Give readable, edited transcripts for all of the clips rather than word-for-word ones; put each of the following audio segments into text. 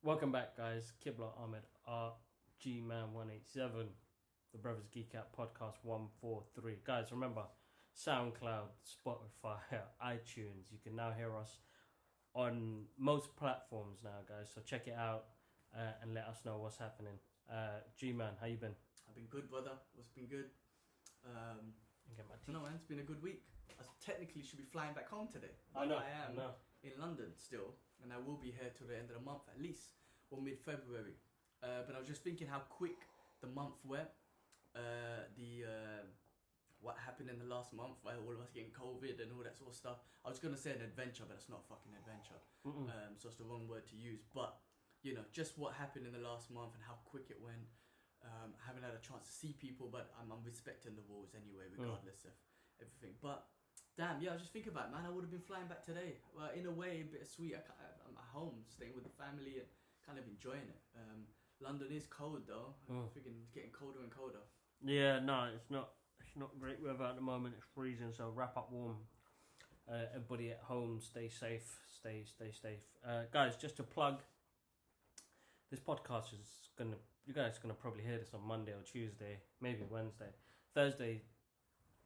Welcome back, guys. Kibla Ahmed, RG Man187, the Brothers Geek Out Podcast 143. Guys, remember, SoundCloud, Spotify, iTunes. You can now hear us on most platforms now, guys. So check it out and let us know what's happening. G-Man, how you been? I've been good, brother. It's been good. I don't know, man. It's been a good week. I technically should be flying back home today. I know. I am in London still, and I will be here till the end of the month at least, or mid-February. But I was just thinking how quick the month went. What happened in the last month, right? All of us getting COVID and all that sort of stuff. I was gonna say an adventure, but it's not a fucking adventure. So it's the wrong word to use. But you know, just what happened in the last month and how quick it went. I haven't had a chance to see people, but I'm respecting the rules anyway, regardless of everything. But damn, yeah, I was just thinking about it, man. I would have been flying back today. Well, in a way, a bit sweet. I'm at home, staying with the family and kind of enjoying it. London is cold though. I'm thinking it's getting colder and colder. Yeah, no, it's not great weather at the moment. It's freezing, so wrap up warm. Everybody at home, stay safe. Stay safe. Guys, just to plug, this podcast is you guys are gonna probably hear this on Monday or Tuesday, maybe Wednesday. Thursday,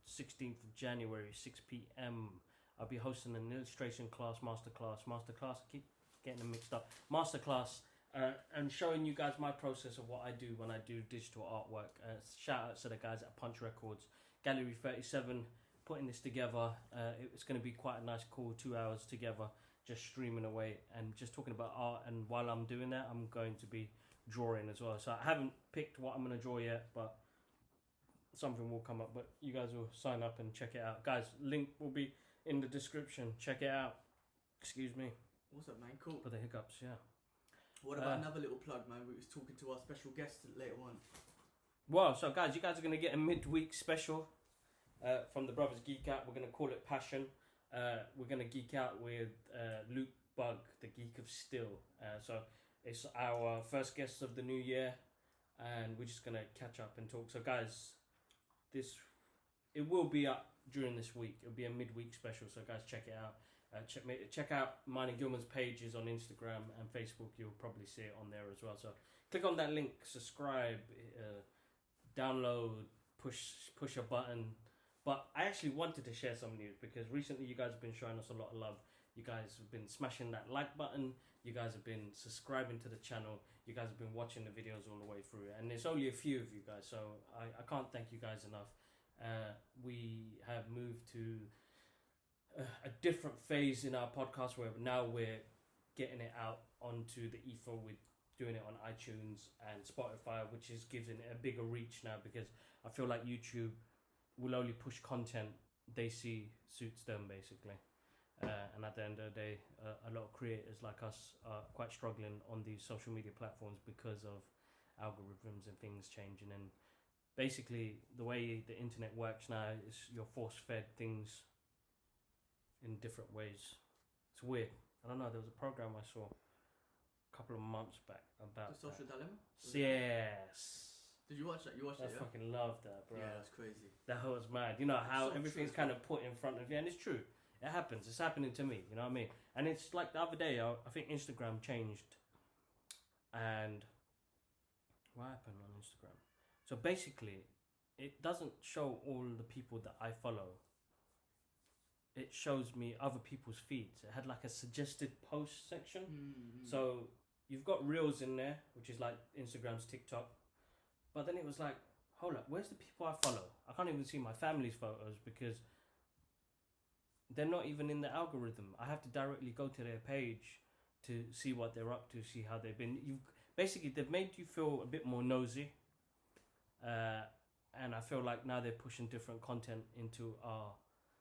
16th of January, 6 p.m. I'll be hosting an illustration class, masterclass. I keep getting them mixed up. Masterclass, and showing you guys my process of what I do when I do digital artwork. Shout out to the guys at Punch Records, Gallery 37, putting this together. It's going to be quite a nice, cool 2 hours together, just streaming away and just talking about art. And while I'm doing that, I'm going to be drawing as well. So I haven't picked what I'm going to draw yet, but something will come up. But you guys will sign up and check it out. Guys, link will be in the description. Check it out. Excuse me. What's up, man? Cool. For the hiccups, yeah. What about another little plug, man? We was talking to our special guest later on. Well, so guys, you guys are going to get a midweek special from the Brothers Geek Out. We're going to call it Passion. We're going to geek out with Luke Bug, the Geek of Steel. So it's our first guest of the new year, and we're just going to catch up and talk. So guys, it will be up during this week. It'll be a midweek special, so guys, check it out. Check out mine and Gilman's pages on Instagram and Facebook. You'll probably see it on there as well. So click on that link, subscribe, download, push a button. But I actually wanted to share some news because recently you guys have been showing us a lot of love. You guys have been smashing that like button. You guys have been subscribing to the channel. You guys have been watching the videos all the way through. And there's only a few of you guys, so I can't thank you guys enough. We have moved to a different phase in our podcast where now we're getting it out onto the ether. We're doing it on iTunes and Spotify, which is giving it a bigger reach now because I feel like YouTube will only push content they see suits them, basically. And at the end of the day, a lot of creators like us are quite struggling on these social media platforms because of algorithms and things changing. And basically, the way the internet works now is you're force-fed things in different ways. It's weird. I don't know, there was a program I saw a couple of months back about The Social Dilemma? Yes. Did you watch that? You watched it, yeah? I fucking love that, bro. Yeah, that's crazy. That was mad. You know how So everything's true. kind of put in front of you, and it's true. It happens. It's happening to me. You know what I mean? And it's like the other day, I think Instagram changed. And what happened on Instagram? So basically, it doesn't show all the people that I follow. It shows me other people's feeds. It had like a suggested post section. So you've got Reels in there, which is like Instagram's TikTok. But then it was like, hold up, where's the people I follow? I can't even see my family's photos because they're not even in the algorithm. I have to directly go to their page to see what they're up to, see how they've been. Basically, they've made you feel a bit more nosy. And I feel like now they're pushing different content into our...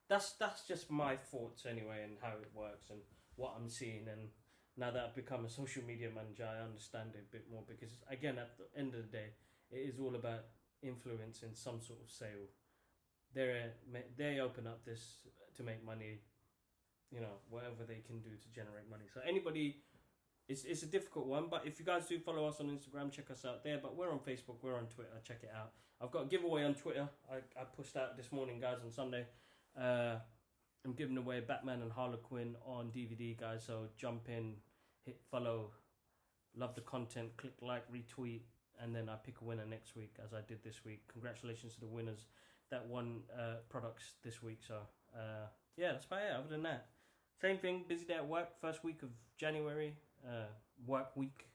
That's just my thoughts anyway, and how it works and what I'm seeing. And now that I've become a social media manager, I understand it a bit more because, again, at the end of the day, it is all about influencing some sort of sale. They open up this to make money, you know, whatever they can do to generate money. So anybody, it's a difficult one, but if you guys do follow us on Instagram, check us out there. But we're on Facebook, we're on Twitter, check it out. I've got a giveaway on Twitter. I pushed out this morning, guys, on Sunday. I'm giving away Batman and Harlequin on DVD, guys. So jump in, hit follow, love the content, click like, retweet, and then I pick a winner next week, as I did this week. Congratulations to the winners that won products this week. So yeah, that's about it. Other than that, same thing. Busy day at work. First week of January, work week,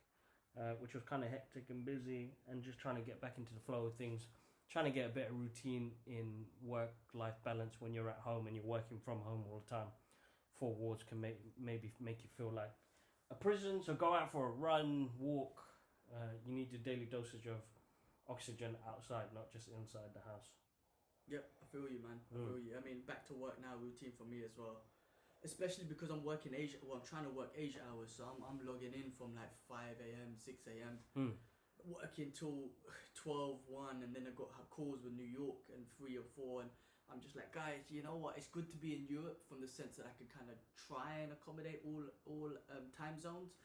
which was kind of hectic and busy, and just trying to get back into the flow of things. Trying to get a better routine in work-life balance when you're at home and you're working from home all the time. 4 walls can maybe make you feel like a prison. So go out for a run, walk. You need your daily dosage of oxygen outside, not just inside the house. Yep, I feel you, man. I feel you. I mean, back to work now, routine for me as well. Especially because I'm working Asia. Well, I'm trying to work Asia hours, so I'm logging in from like 5 a.m., 6 a.m. Working till 12, 1, and then I got calls with New York and 3 or 4, and I'm just like, guys, you know what? It's good to be in Europe from the sense that I can kind of try and accommodate all time zones,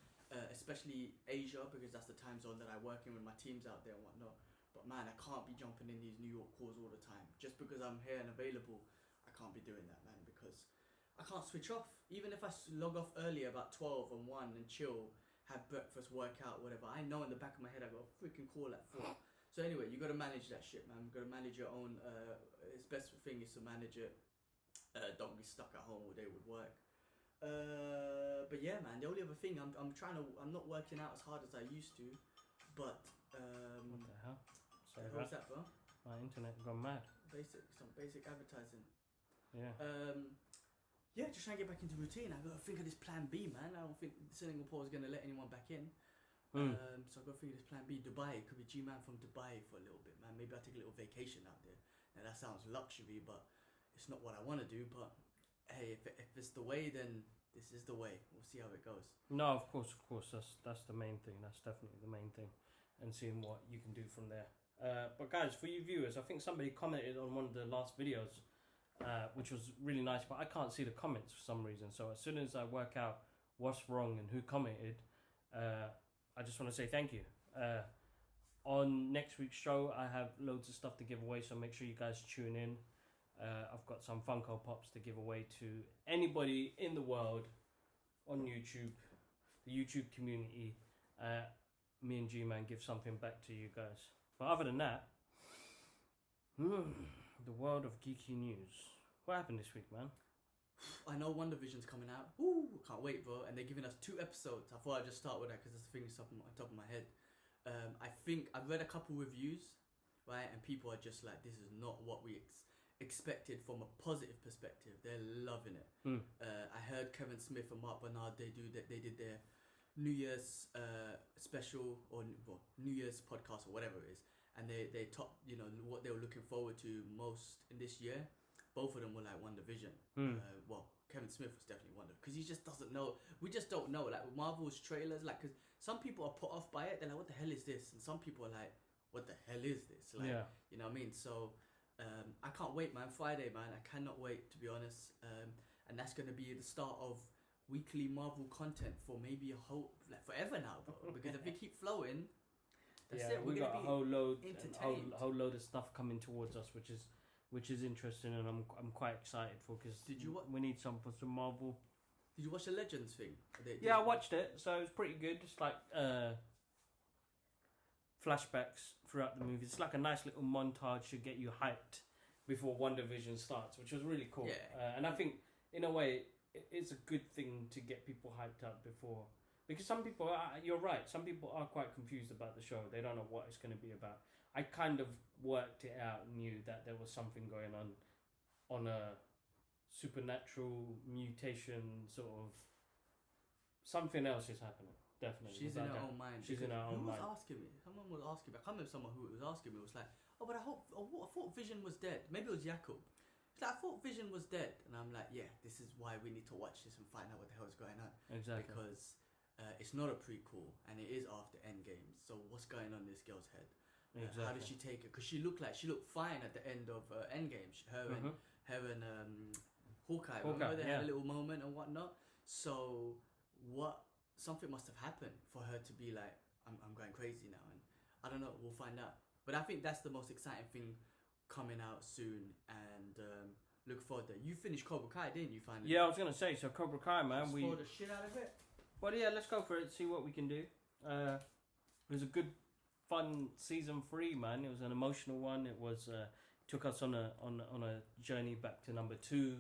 especially Asia, because that's the time zone that I work in with my teams out there and whatnot. But man, I can't be jumping in these New York calls all the time. Just because I'm here and available, I can't be doing that, man, because I can't switch off. Even if I log off early about 12 and 1 and chill, have breakfast, work out, whatever, I know in the back of my head I got a freaking call at 4. So anyway, you got to manage that shit, man. You got to manage your own. His best thing is to manage it. Don't be stuck at home all day with work. But yeah, man. The only other thing I'm not working out as hard as I used to, but What the hell? Sorry, what's that, bro? my internet gone mad. Some basic advertising. Yeah. Yeah, just trying to get back into routine. I got to think of this plan B, man. I don't think Singapore is going to let anyone back in. So I've got to think of this plan B. Dubai, it could be G-Man from Dubai for a little bit, man. Maybe I'll take a little vacation out there. Now that sounds luxury, but it's not what I want to do. But hey, if it's the way, then this is the way. We'll see how it goes. No, of course. That's the main thing. That's definitely the main thing, and seeing what you can do from there. But guys, for you viewers, I think somebody commented on one of the last videos, which was really nice, but I can't see the comments for some reason. So as soon as I work out what's wrong and who commented, I just want to say thank you. On next week's show, I have loads of stuff to give away, so make sure you guys tune in. I've got some Funko Pops to give away to anybody in the world on YouTube, the YouTube community. Me and G-Man give something back to you guys. But other than that, the world of geeky news. What happened this week, man? I know WandaVision's coming out. Ooh, can't wait, bro. And they're giving us 2 episodes. I thought I'd just start with that because that's the thing that's on top of my head. I think I've read a couple reviews, right? And people are just like, this is not what we expected from a positive perspective. They're loving it. I heard Kevin Smith and Mark Bernard, they did their New Year's special, or New Year's podcast or whatever it is. And they top, what they were looking forward to most in this year. Both of them were like WandaVision. Well, Kevin Smith was definitely Wanda, because he just doesn't know. We just don't know. Like with Marvel's trailers, like, because some people are put off by it. They're like, what the hell is this? And some people are like, what the hell is this? Like, you know what I mean? So I can't wait, man. Friday, man. I cannot wait, to be honest. And that's going to be the start of weekly Marvel content for maybe a whole, like, forever now, bro. Because if they keep flowing, that's it. We got a whole load of stuff coming towards us, which is interesting, and I'm quite excited for, because we need some for some Marvel. Did you watch the Legends thing? I watched it, so it was pretty good. It's like flashbacks throughout the movie. It's like a nice little montage to get you hyped before WandaVision starts, which was really cool. And I think, in a way, it's a good thing to get people hyped up before. Because some people, you're right, some people are quite confused about the show. They don't know what it's going to be about. I kind of worked it out and knew that there was something going on a supernatural mutation, sort of, something else is happening, definitely. She's in her own mind. She's in her own mind. Who was asking me? Someone was asking me. I can't remember someone who was asking me. It was like, oh, but I thought Vision was dead. Maybe it was Jakob. It's like, I thought Vision was dead. And I'm like, yeah, this is why we need to watch this and find out what the hell is going on. Exactly. Because it's not a prequel, and it is after Endgame. So what's going on in this girl's head? Exactly. How did she take it? Because she looked fine at the end of Endgame. Her and Hawkeye. Remember they had a little moment and whatnot. So something must have happened for her to be like, I'm going crazy now, and I don't know. We'll find out. But I think that's the most exciting thing coming out soon, and look forward to it. You finished Cobra Kai, didn't you? Finally. Yeah, I was gonna say, so Cobra Kai, man. We spoiled the shit out of it. Well, yeah, let's go for it. See what we can do. It was a good, fun season 3, man. It was an emotional one. It was took us on a journey back to number 2.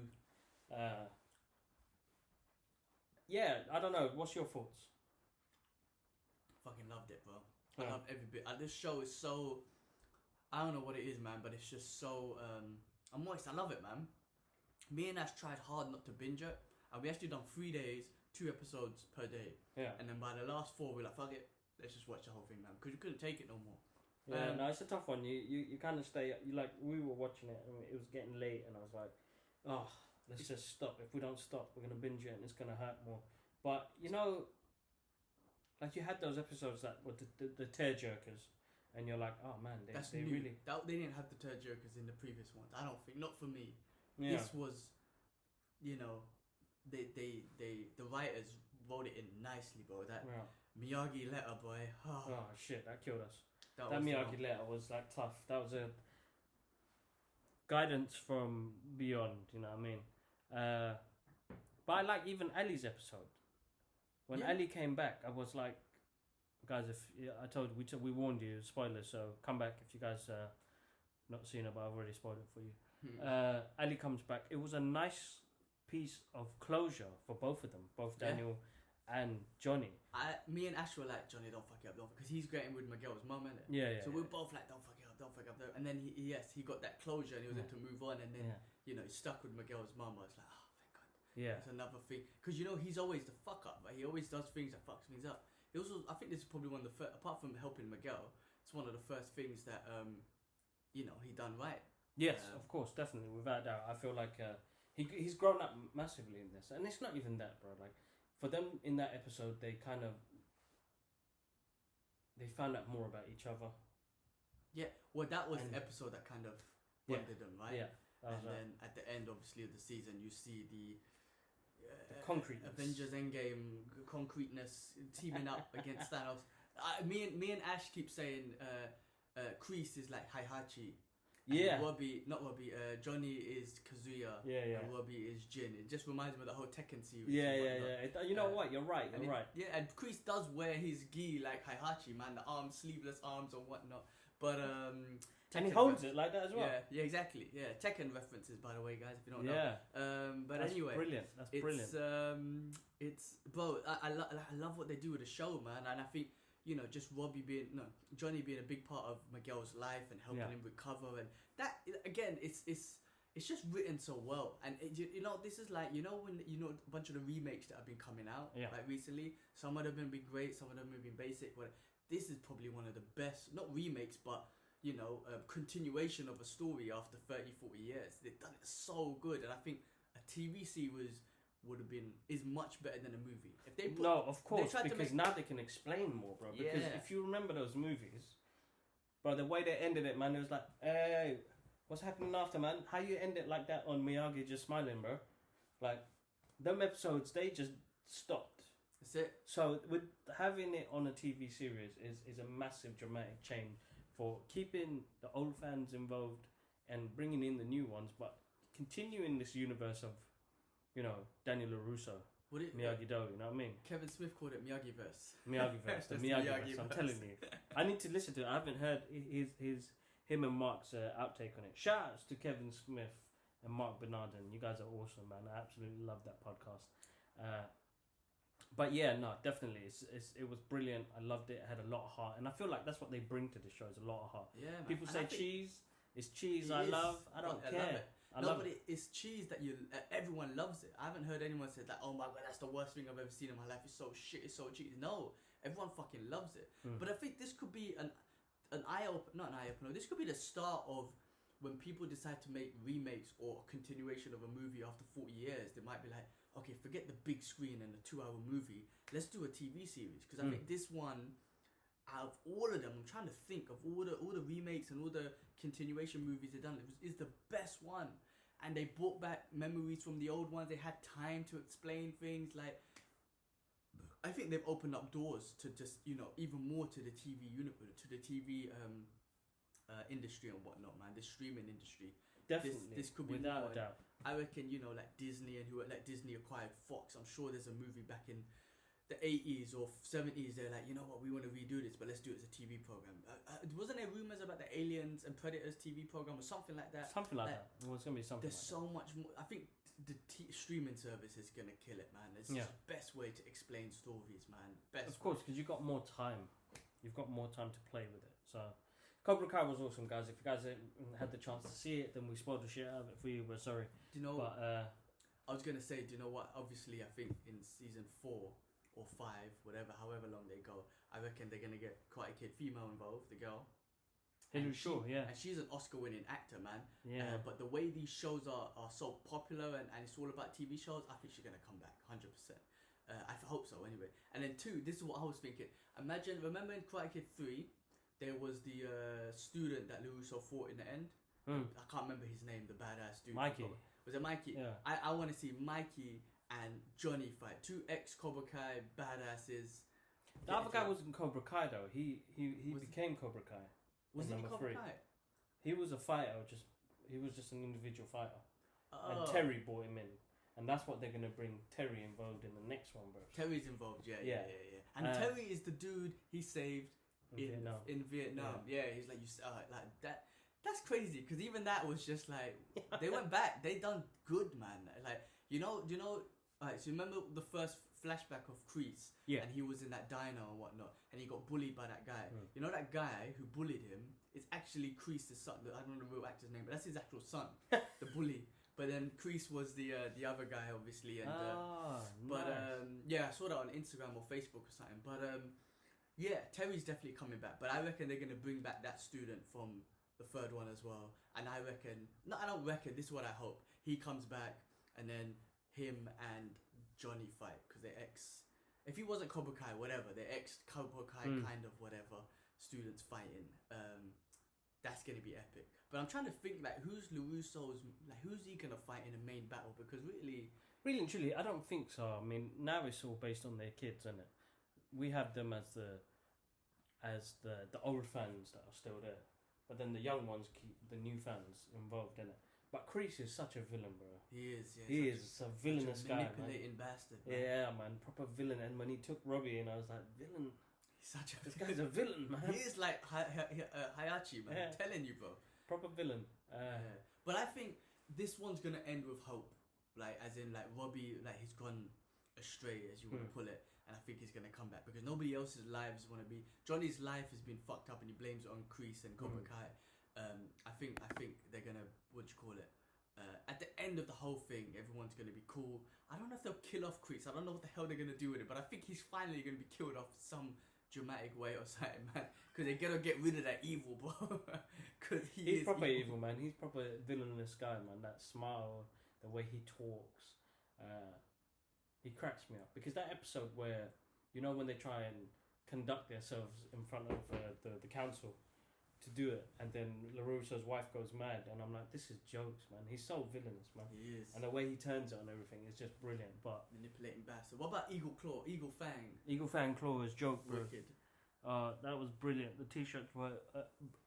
Yeah, I don't know. What's your thoughts? Fucking loved it, bro. I love every bit. This show is so, I don't know what it is, man, but it's just so. I'm moist. I love it, man. Me and Ash tried hard not to binge it, and we actually done 3 days, 2 episodes per day. Yeah. And then by the last 4, we're like, fuck it, let's just watch the whole thing, man, because you couldn't take it no more. Yeah, no, it's a tough one. You kind of stay. You like we were watching it, and it was getting late, and I was like, oh, let's just stop. If we don't stop, we're gonna binge it, and it's gonna hurt more. But you know, like you had those episodes that were the tear jerkers, and you're like, oh man, they new. really. They didn't have the tear jerkers in the previous ones. I don't think, not for me. Yeah. This was, you know, the writers wrote it in nicely, bro. That Miyagi letter, boy. Oh shit, that killed us. That was Miyagi letter was like tough. That was a guidance from beyond. You know what I mean? But I like even Ali's episode. When Ali came back, I was like, guys, I told you, we warned you, spoilers. So come back if you guys not seen it, but I've already spoiled it for you. Ali comes back. It was a nice piece of closure for both of them, both Daniel and Johnny. Me and Ash were like, Johnny, don't fuck it up, because he's getting with Miguel's mum, innit? Yeah. So we're both like, don't fuck it up. And then he got that closure, and he was able to move on, and then he's stuck with Miguel's mum. I was like, oh, thank God. Yeah. That's another thing, because he's always the fuck up, but he always does things that fucks things up. It also, I think this is probably one of the first, apart from helping Miguel, it's one of the first things that he done right. Yes, of course, definitely, without doubt. I feel like he's grown up massively in this, and it's not even that, bro. Like for them in that episode, they found out more about each other. Yeah, well, that was the episode that kind of bonded them, right? Yeah, and then at the end, obviously, of the season, you see the concrete Avengers Endgame concreteness teaming up against Thanos. Me and Ash keep saying Kreese is like Heihachi. Yeah. Johnny is Kazuya. Yeah. And Robbie is Jin. It just reminds me of the whole Tekken series. Yeah. You know what? You're right. Yeah, and Kreese does wear his gi like Heihachi, man. The sleeveless arms and whatnot. But and he holds it like that as well. Yeah, exactly. Yeah, Tekken references, by the way, guys, if you don't know. Yeah. But that's anyway, brilliant. That's brilliant. It's bro. I love what they do with the show, man. And I think just Johnny being a big part of Miguel's life and helping him recover, and that again, it's just written so well. And this is like when a bunch of the remakes that have been coming out like recently. Some of them have been great, some of them have been basic. But this is probably one of the best, not remakes, but a continuation of a story after 30-40 years. They've done it so good, and I think a TV series is much better than a movie. If they of course, because now they can explain more, bro. Because if you remember those movies, bro, the way they ended it, man, it was like, hey, what's happening after, man? How you end it like that on Miyagi just smiling, bro? Like, them episodes, they just stopped. That's it. So with having it on a TV series is a massive dramatic change for keeping the old fans involved and bringing in the new ones, but continuing this universe of Daniel LaRusso, Miyagi-Do, you know what I mean? Kevin Smith called it Miyagi-verse. Miyagi-verse, the Miyagi-verse, I'm telling you. I need to listen to it. I haven't heard him and Mark's outtake on it. Shout outs to Kevin Smith and Mark Bernardin. You guys are awesome, man. I absolutely love that podcast. But yeah, no, definitely. It was brilliant. I loved it. It had a lot of heart. And I feel like that's what they bring to the show, is a lot of heart. Yeah, man. People say cheese. It's cheese I love. I don't care. I love it. It's cheese that everyone loves it. I haven't heard anyone say that, oh my God, that's the worst thing I've ever seen in my life. It's so shit. It's so cheesy. No, everyone fucking loves it. But I think this could be an eye-opener. Not an eye-opener. This could be the start of when people decide to make remakes or a continuation of a movie after 40 years. They might be like, okay, forget the big screen and the 2-hour movie. Let's do a TV series. Because I think this one, out of all of them, I'm trying to think of all the remakes and all the continuation movies they've done, is the best one. And they brought back memories from the old ones. They had time to explain things. Like, I think they've opened up doors to just even more to the TV to the TV industry and whatnot, man. The streaming industry. Definitely, this could be without more. a doubt. I reckon like Disney Disney acquired Fox. I'm sure there's a movie back in the 80s or 70s, they're like, you know what, we want to redo this, but let's do it as a TV program. Wasn't there rumors about the Aliens and Predators TV program or something like that? Something like that. Well, it's gonna be something. There's like so much more. I think the streaming service is gonna kill it, man. It's the best way to explain stories, man. Best. Of course, because you've got more time. You've got more time to play with it. So, Cobra Kai was awesome, guys. If you guys haven't had the chance to see it, then we spoiled the shit out of it for you. We're sorry. Do you know? But I was gonna say, do you know what? Obviously, I think in season 4 or 5, whatever, however long they go, I reckon they're gonna get Karate Kid female involved, the girl. And yeah. And she's an Oscar-winning actor, man. Yeah. But the way these shows are so popular and it's all about TV shows, I think she's gonna come back 100%. I hope so, anyway. And then 2, this is what I was thinking. Remember in Karate Kid 3, there was the student that LaRusso fought in the end. I can't remember his name, the badass dude. Mikey. Was it Mikey? Yeah. I want to see Mikey and Johnny fight. 2 ex-Cobra Kai badasses. The other guy wasn't Cobra Kai though. He became Cobra Kai. Was he Cobra Kai? He was a fighter. He was just an individual fighter. Oh. And Terry brought him in, and that's what they're gonna bring Terry involved in the next one, bro. Terry's involved, yeah. And Terry is the dude he saved in Vietnam. Yeah, he's like like that. That's crazy because even that was just like they went back. They done good, man. Like you know. Alright, so remember the first flashback of Kreese? Yeah. And he was in that diner and whatnot, and he got bullied by that guy. You know that guy who bullied him is actually Kreese's son. I don't know the real actor's name, but that's his actual son, the bully. But then Kreese was the other guy, obviously. And nice. I saw that on Instagram or Facebook or something. But yeah, Terry's definitely coming back. But I reckon they're gonna bring back that student from the 3rd one as well. And I don't reckon. This is what I hope. He comes back, and then him and Johnny fight because they're ex. If he wasn't Cobra Kai, whatever, they're ex Cobra Kai kind of whatever students fighting. That's gonna be epic. But I'm trying to think like who's he gonna fight in a main battle? Because really and truly, I don't think so. I mean, now it's all based on their kids, isn't it? We have them as the old fans that are still there, but then the young ones keep the new fans involved in it. But Kreese is such a villain, bro. He is. Yeah, he is a villainous guy, man. Manipulating bastard. Man. Yeah, man, proper villain. And when he took Robbie, and I was like, villain. This guy's a villain, man. He is like Hayachi, man. Yeah. I'm telling you, bro. Proper villain. But I think this one's gonna end with hope, like as in like Robbie, like he's gone astray, as you want to put it, and I think he's gonna come back because nobody else's lives want to be. Johnny's life has been fucked up, and he blames it on Kreese and Cobra Kai. I think they're gonna at the end of the whole thing, everyone's gonna be cool. I don't know if they'll kill off Kreese. I don't know what the hell they're gonna do with it, but I think he's finally gonna be killed off some dramatic way or something, man. Because they're gonna get rid of that evil, bro. Because he's proper evil, man. He's proper villainous guy, man. That smile, the way he talks, he cracks me up. Because that episode where when they try and conduct themselves in front of the council to do it, and then LaRusso's wife goes mad, and I'm like, this is jokes, man. He's so villainous, man. He is. And the way he turns it on everything is just brilliant. But manipulating bastard. What about Eagle Fang? Eagle Fang Claw is joke, bro. Wicked. That was brilliant. The t-shirts were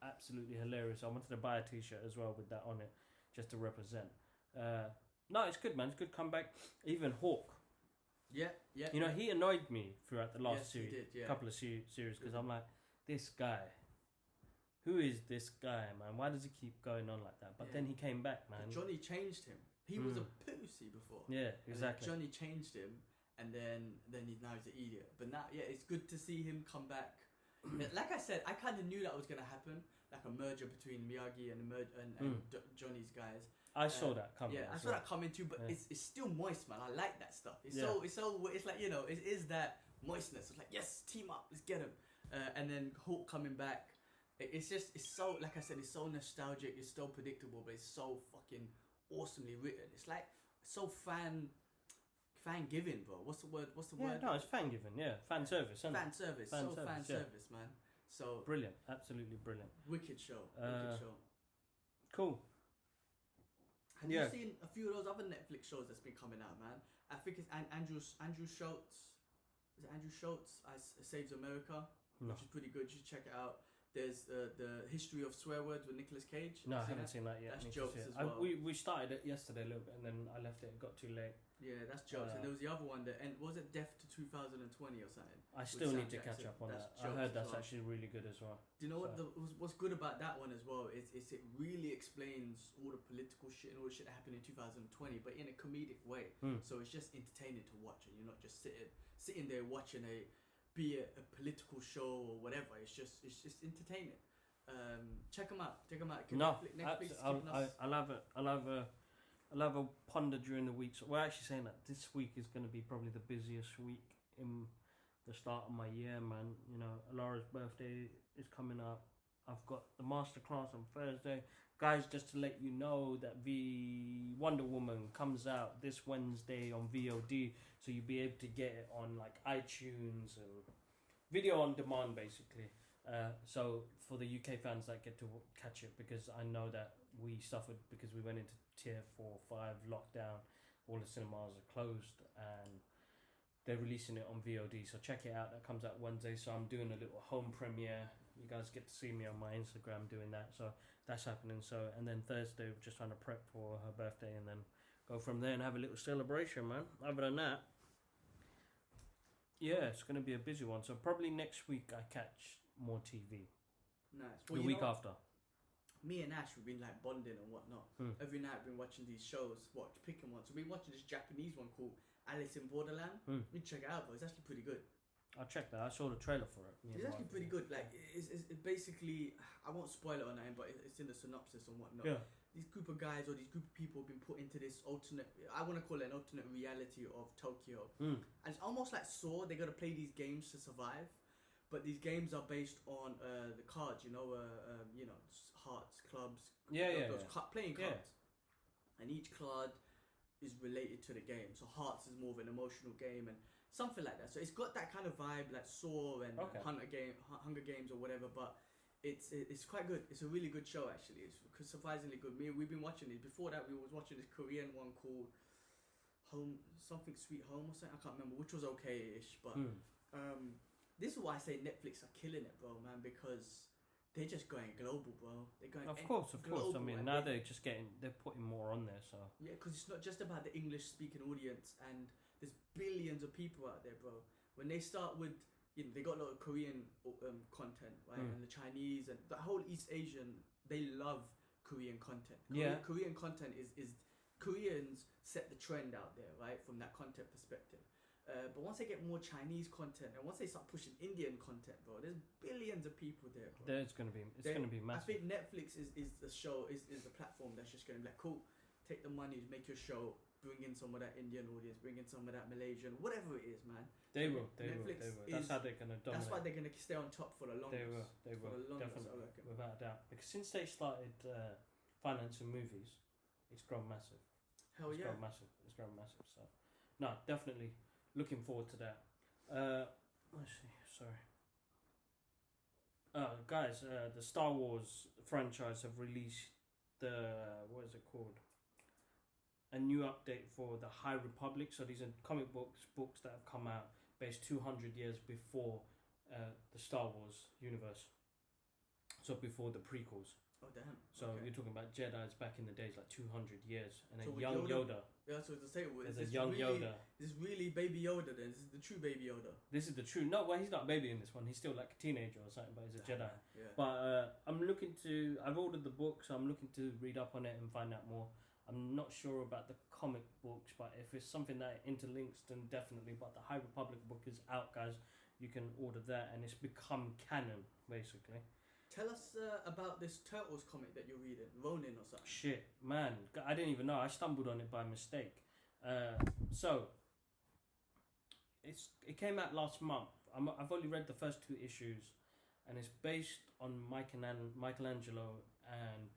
absolutely hilarious. I wanted to buy a t-shirt as well with that on it, just to represent. No, it's good, man. It's good comeback. Even Hawk. Yeah. He annoyed me throughout the last couple of series because I'm like, this guy. Who is this guy, man? Why does he keep going on like that? But then he came back, man. But Johnny changed him. He was a pussy before. Yeah, exactly. Johnny changed him, and then now he's an idiot. But now, it's good to see him come back. Like I said, I kind of knew that was gonna happen, like a merger between Miyagi and Johnny's guys. I saw that coming. Yeah, I saw that coming too. But it's still moist, man. I like that stuff. It's like it is that moistness. It's like yes, team up, let's get him. And then Hulk coming back. It's so, like I said, it's so nostalgic, it's so predictable, but it's so fucking awesomely written. It's like so fan giving, bro. What's the word? No, it's fan giving. Yeah, fan service. Fan service, man. So brilliant, absolutely brilliant. Wicked show. Cool. Have you seen a few of those other Netflix shows that's been coming out, man? I think it's Andrew Schultz. Is it Andrew Schultz? Saves America, which is pretty good. You should check it out. There's the history of swear words with Nicolas Cage. No, I haven't seen that yet. That's jokes as well. We started it yesterday a little bit, and then I left it. It got too late. Yeah, that's jokes. And there was the other one that, and was it Death to 2020 or something? I still Sam need to catch Jackson. up on That's that. I jokes heard as that's well. actually really good as well. Do you know what? What's good about that one as well is it really explains all the political shit and all the shit that happened in 2020, but in a comedic way. So it's just entertaining to watch, and you're not just sitting there watching be it a political show or whatever. It's just entertaining. Check them out. No, Netflix I'll have a ponder during the week. So we're actually saying that this week is going to be probably the busiest week in the start of my year, man. You know, Alara's birthday is coming up. I've got the masterclass on Thursday. Guys, just to let you know that the Wonder Woman comes out this Wednesday on VOD, so you'll be able to get it on like iTunes and video on demand, basically. So for the UK fans that get to catch it, because I know that we suffered because we went into tier 4, 5 lockdown. All the cinemas are closed and they're releasing it on VOD. So check it out. That comes out Wednesday. So I'm doing a little home premiere. You guys get to see me on my Instagram doing that. So that's happening. So, and then Thursday we're just trying to prep for her birthday and then go from there and have a little celebration, man. Other than that, yeah, it's going to be a busy one. So probably next week I catch more TV. Nice. The week after. Me and Ash, we've been like bonding and whatnot. Every night we've been watching these shows, picking ones. So we've been watching this Japanese one called Alice in Borderland. We check it out, but it's actually pretty good. I'll check that. I saw the trailer for it. It's actually pretty good. Like, it's basically, I won't spoil it on that, but it's in the synopsis and whatnot. Yeah. These group of guys or these group of people have been put into this alternate, I want to call it an alternate reality of Tokyo. And it's almost like Saw. They got to play these games to survive. But these games are based on the cards, you know, hearts, clubs, playing cards, and each card is related to the game. So hearts is more of an emotional game and something like that. So it's got that kind of vibe like Saw and Hunger Games or whatever. But it's quite good. It's a really good show actually. It's surprisingly good. We've been watching it. Before that, we was watching this Korean one called something Sweet Home or something. I can't remember, which was okay-ish, but. This is why I say Netflix are killing it, bro, man, because they're just going global, bro. They're going Of course. I mean, now they're putting more on there, so. Yeah, because it's not just about the English-speaking audience, and there's billions of people out there, bro. When they start with, they got a lot of Korean content, right, and the Chinese and the whole East Asian, they love Korean content. Korean content is Koreans set the trend out there, right, from that content perspective. But once they get more Chinese content and once they start pushing Indian content, bro, there's billions of people there, bro. It's gonna be massive. I think Netflix is the show, is the platform that's just gonna be like, cool, take the money, make your show, bring in some of that Indian audience, bring in some of that Malaysian, whatever it is, man. They will. That's how they're gonna dominate. That's why they're gonna stay on top for the longest. They will, definitely, without a doubt. Because since they started financing movies, it's grown massive. It's grown massive. So, no, definitely. Looking forward to that. Let's see. Sorry. Guys, the Star Wars franchise have released what is it called? A new update for the High Republic. So these are comic books that have come out based 200 years before the Star Wars universe. So before the prequels. Oh damn! So you're talking about Jedi's back in the days, like 200 years, and a young Yoda. Yeah, so to say, there's a young Yoda. This is really Baby Yoda. Then this is the true Baby Yoda. This is the true. No, well, he's not a baby in this one. He's still like a teenager or something, but he's a Jedi. Yeah. But I've ordered the book, so I'm looking to read up on it and find out more. I'm not sure about the comic books, but if it's something that interlinks, then definitely. But the High Republic book is out, guys. You can order that, and it's become canon, basically. Tell us about this Turtles comic that you're reading, Ronin or something. Shit, man, I didn't even know. I stumbled on it by mistake. So, it came out last month. I've only read the first 2 issues, and it's based on Michelangelo, and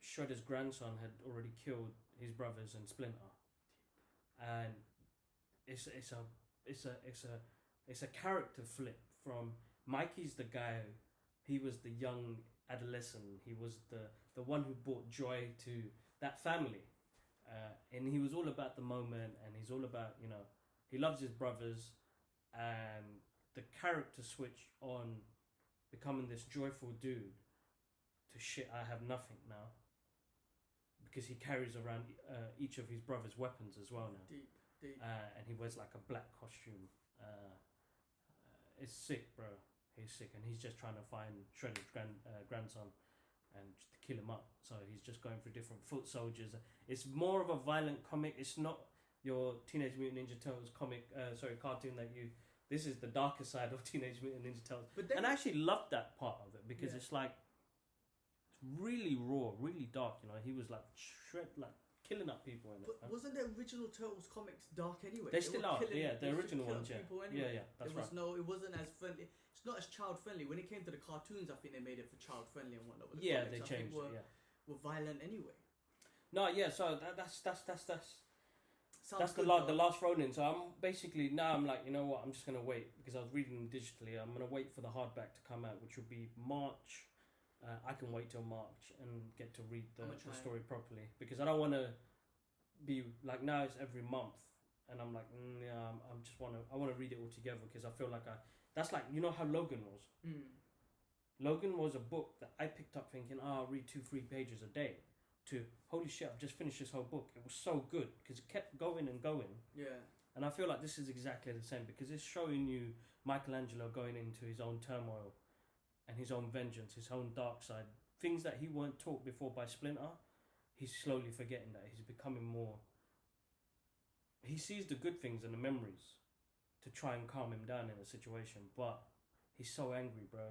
Shredder's grandson had already killed his brothers and Splinter, and it's a character flip from Mikey's the guy. He was the young adolescent. He was the one who brought joy to that family. And he was all about the moment, and he's all about, he loves his brothers, and the character switch on becoming this joyful dude to shit, I have nothing now. Because he carries around each of his brothers' weapons as well now. Deep. and he wears like a black costume. It's sick, bro. He's sick, and he's just trying to find Shredder's grandson and just kill him up. So he's just going through different foot soldiers. It's more of a violent comic. It's not your Teenage Mutant Ninja Turtles cartoon that you. This is the darker side of Teenage Mutant Ninja Turtles, and I actually loved that part of it because it's like it's really raw, really dark. You know, he was like killing up people in it. But wasn't the original Turtles comics dark anyway? They still are, yeah. The original ones, yeah. Anyway. Yeah, that's right. It wasn't as friendly. It's not as child friendly. When it came to the cartoons, I think they made it for child friendly and whatnot. But the comics, they changed. Were violent anyway. No, yeah. So that's the last Ronin. So I'm basically now I'm like, you know what? I'm just gonna wait because I was reading them digitally. I'm gonna wait for the hardback to come out, which will be March. I can wait till March and get to read the story properly because I don't want to be like now it's every month and I'm like I want to read it all together because I feel like that's like, you know how Logan was. Logan was a book that I picked up thinking I'll read 2-3 pages a day to holy shit, I've just finished this whole book. It was so good because it kept going and going. Yeah. And I feel like this is exactly the same because it's showing you Michelangelo going into his own turmoil and his own vengeance, his own dark side. Things that he weren't taught before by Splinter, he's slowly forgetting that. He's becoming more... He sees the good things and the memories to try and calm him down in a situation, but he's so angry, bro.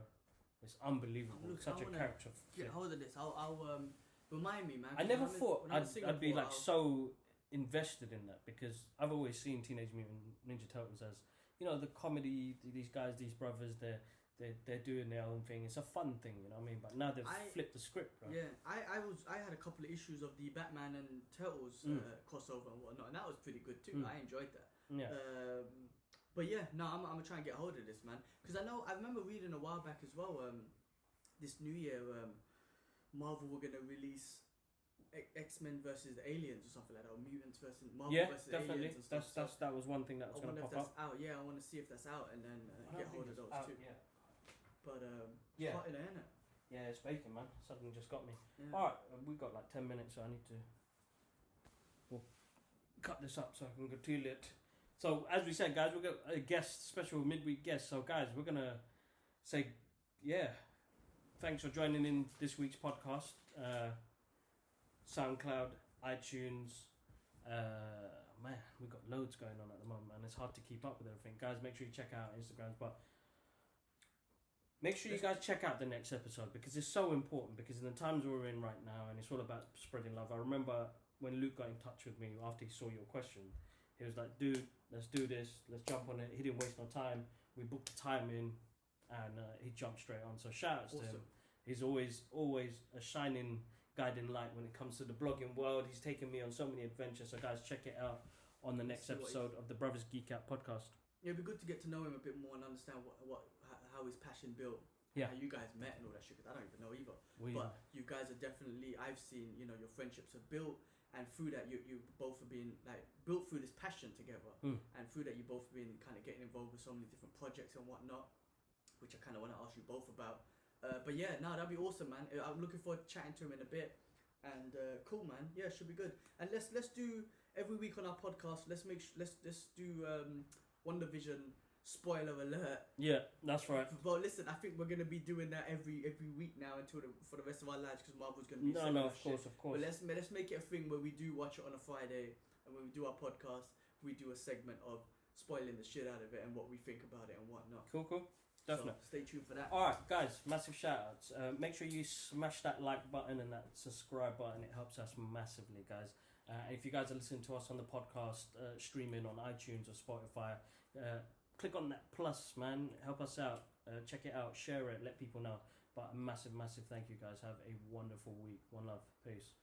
It's unbelievable. Such a character. Get hold of this. I'll remind me, man. I never thought I'd be like so invested in that because I've always seen Teenage Mutant Ninja Turtles as, you know, the comedy. These guys, these brothers, they're doing their own thing. It's a fun thing, you know what I mean? But now they've flipped the script, bro. Yeah, I had a couple of issues of the Batman and Turtles crossover and whatnot, and that was pretty good too. I enjoyed that. Yeah. But yeah, no, I'm gonna try and get hold of this, man, because I remember reading a while back as well. This new year, Marvel were gonna release X-Men versus the Aliens or something like that, or Mutants versus Marvel versus definitely. Aliens and stuff. That was one thing that was gonna pop up. Out. Yeah, I want to see if that's out and then get hold of those too. Yeah. But it's hot in there, innit? Yeah, it's baking, man. Something just got me. Yeah. All right, we've got like 10 minutes, so I need to cut this up so I can go to it. So as we said, guys, we've got a guest, special midweek guest. So guys, we're gonna say, thanks for joining in this week's podcast. SoundCloud, iTunes. Man, we've got loads going on at the moment, and it's hard to keep up with everything. Guys, make sure you check out Instagrams, but make sure you guys check out the next episode because it's so important. Because in the times we're in right now, and it's all about spreading love. I remember when Luke got in touch with me after he saw your question. He was like, dude, let's do this. Let's jump on it. He didn't waste no time. We booked the time in and he jumped straight on. So shout outs to him. He's always a shining guiding light when it comes to the blogging world. He's taken me on so many adventures. So guys, check it out on the next episode of the Brothers Geek Out podcast. Yeah, it'd be good to get to know him a bit more and understand how his passion built. Yeah. How you guys met and all that shit, because I don't even know either. But you guys are definitely, I've seen, you know, your friendships are built. And through that, you both have been like built through this passion together, and through that, you both have been kind of getting involved with so many different projects and whatnot, which I kind of want to ask you both about. But yeah, no, that'd be awesome, man. I'm looking forward to chatting to him in a bit. And cool, man. Yeah, should be good. And let's do every week on our podcast. Let's do WandaVision spoiler alert. Yeah, that's right. But listen, I think we're gonna be doing that every week now for the rest of our lives because Marvel's gonna be of course. But let's make it a thing where we do watch it on a Friday, and when we do our podcast, we do a segment of spoiling the shit out of it and what we think about it and whatnot. Cool. Definitely. So stay tuned for that. All right, guys, massive shout outs. Make sure you smash that like button and that subscribe button. It helps us massively, guys. If you guys are listening to us on the podcast, streaming on iTunes or Spotify, click on that plus, man. Help us out. Check it out. Share it. Let people know. But a massive thank you, guys. Have a wonderful week. One love. Peace.